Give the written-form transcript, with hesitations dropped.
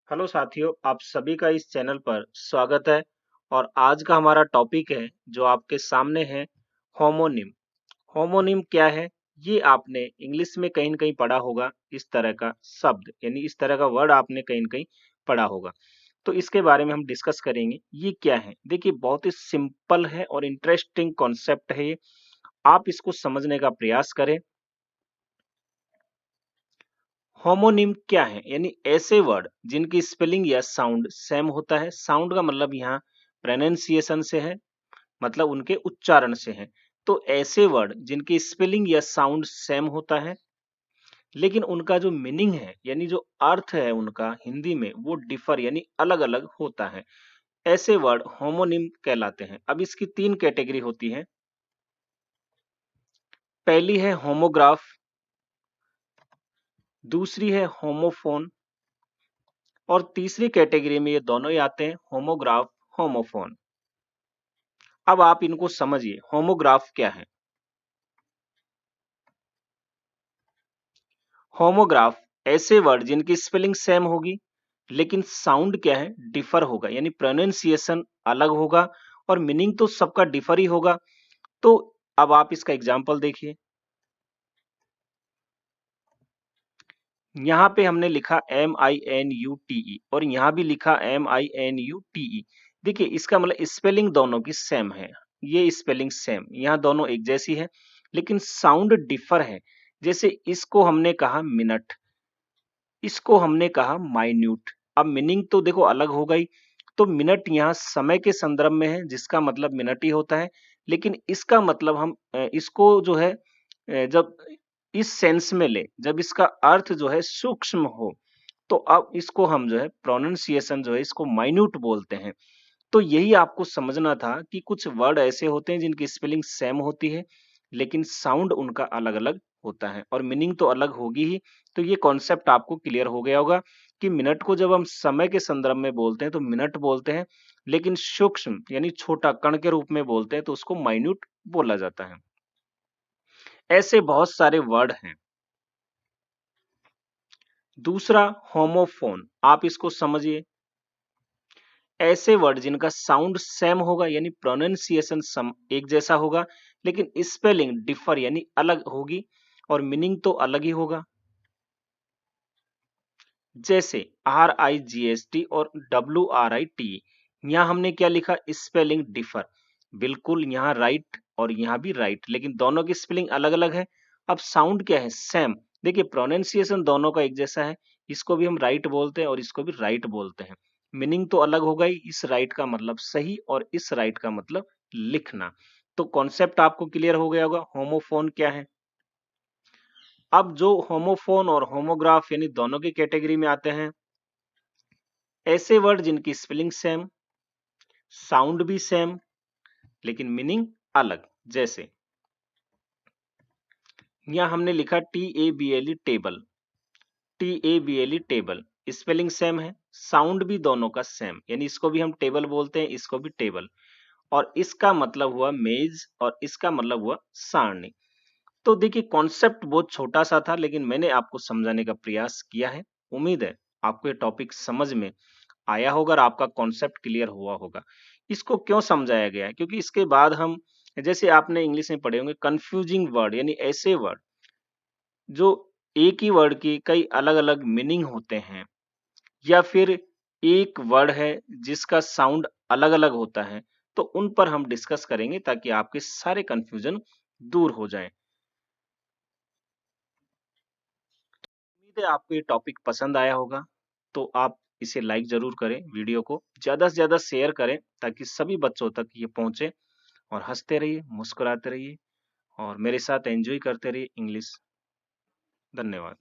Hello साथियों, आप सभी का इस चैनल पर स्वागत है। और आज का हमारा टॉपिक है जो आपके सामने है, होमोनिम। होमोनिम क्या है? ये आपने इंग्लिश में कहीं न कहीं पढ़ा होगा। इस तरह का शब्द यानी इस तरह का वर्ड आपने कहीं न कहीं पढ़ा होगा। तो इसके बारे में हम डिस्कस करेंगे। ये क्या है? देखिए, बहुत ही सिंपल है और इंटरेस्टिंग कॉन्सेप्ट है ये। आप इसको समझने का प्रयास करें। होमोनिम क्या है? यानी ऐसे वर्ड जिनकी स्पेलिंग या साउंड सेम होता है। साउंड का मतलब यहाँ प्रोनाउंसिएशन से है, मतलब उनके उच्चारण से है। तो ऐसे वर्ड जिनकी स्पेलिंग या साउंड सेम होता है, लेकिन उनका जो मीनिंग है यानी जो अर्थ है उनका हिंदी में वो डिफर यानी अलग-अलग होता है। ऐसे वर्ड होमोनिम कहलाते हैं। अब इसकी 3 कैटेगरी होती है। पहली है होमोग्राफ, दूसरी है होमोफोन और तीसरी कैटेगरी में ये दोनों ही आते हैं, होमोग्राफ, होमोफोन। अब आप इनको समझिए। होमोग्राफ क्या है? होमोग्राफ ऐसे वर्ड जिनकी स्पेलिंग सेम होगी, लेकिन साउंड क्या है? डिफर होगा, यानी प्रोनाउंसिएशन अलग होगा और मीनिंग तो सबका डिफर ही होगा। तो अब आप इसका एग्जांपल देखिए। यहाँ पे हमने लिखा MINUTE और यहाँ भी लिखा MINUTE। देखिए, इसका मतलब स्पेलिंग दोनों की सेम है। ये स्पेलिंग सेम, यहाँ दोनों एक जैसी है, लेकिन साउंड डिफर है। जैसे इसको हमने कहा मिनट, इसको हमने कहा माइन्यूट। अब मीनिंग तो देखो अलग हो गई। तो मिनट यहाँ समय के संदर्भ में है, जिसका मतलब मिनट ही होता है। लेकिन इसका मतलब हम इसको जो है जब इस सेंस में ले, जब इसका अर्थ जो है सूक्ष्म हो, तो अब इसको हम जो है प्रोनाउंसिएशन जो है इसको माइन्यूट बोलते हैं। तो यही आपको समझना था कि कुछ वर्ड ऐसे होते हैं जिनकी स्पेलिंग सेम होती है, लेकिन साउंड उनका अलग-अलग होता है और मीनिंग तो अलग होगी ही। तो ये कॉन्सेप्ट आपको क्लियर हो गया होगा कि मिनट को जब हम समय के संदर्भ में बोलते हैं तो मिनट बोलते हैं, लेकिन सूक्ष्म यानी छोटा कण के रूप में बोलते हैं तो उसको माइन्यूट बोला जाता है। ऐसे बहुत सारे वर्ड हैं। दूसरा, होमोफोन, आप इसको समझिए। ऐसे वर्ड जिनका साउंड सेम होगा यानी प्रोनाउंसिएशन सम एक जैसा होगा, लेकिन स्पेलिंग डिफर यानी अलग होगी और मीनिंग तो अलग ही होगा। जैसे RIGST और WRIT। यहाँ हमने क्या लिखा? Spelling differ. बिल्कुल, यहाँ राइट और यहाँ भी राइट, लेकिन दोनों की स्पेलिंग अलग अलग है। अब साउंड क्या है? सेम। देखिए, प्रोनाउंसिएशन दोनों का एक जैसा है। इसको भी हम राइट बोलते हैं और इसको भी राइट बोलते हैं। मीनिंग तो अलग हो गई। इस राइट का मतलब सही और इस राइट का मतलब लिखना। तो कॉन्सेप्ट आपको क्लियर हो गया होगा होमोफोन क्या है। अब जो होमोफोन और होमोग्राफ यानी दोनों की कैटेगरी में आते हैं, ऐसे वर्ड जिनकी स्पेलिंग सेम, साउंड भी सेम, लेकिन मीनिंग अलग। जैसे यहाँ हमने लिखा TABLE table. TABLE table, spelling same है, साउंड भी दोनों का सेम, यानी इसको भी हम टेबल बोलते हैं, इसको भी टेबल। और इसका मतलब हुआ मेज और इसका मतलब हुआ सारणी। तो देखिए, कॉन्सेप्ट बहुत छोटा सा था, लेकिन मैंने आपको समझाने का प्रयास किया है। उम्मीद है आपको ये टॉपिक समझ में आया होगा और आपका कॉन्सेप्ट क्लियर हुआ होगा। इसको क्यों समझाया गया है? क्योंकि इसके बाद हम, जैसे आपने इंग्लिश में पढ़े होंगे, कंफ्यूजिंग वर्ड यानी ऐसे वर्ड जो एक ही वर्ड की कई अलग-अलग मीनिंग होते हैं, या फिर एक वर्ड है जिसका साउंड अलग-अलग होता है, तो उन पर हम डिस्कस करेंगे ताकि आपके सारे कंफ्यूजन दूर हो जाएं। उम्मीद है आपको ये टॉपिक पसंद आया होगा। तो आप इसे लाइक जरूर करें, वीडियो को ज्यादा से ज्यादा शेयर करें ताकि सभी बच्चों तक ये पहुंचे। और हंसते रहिए, मुस्कुराते रहिए और मेरे साथ एंजॉय करते रहिए इंग्लिश। धन्यवाद।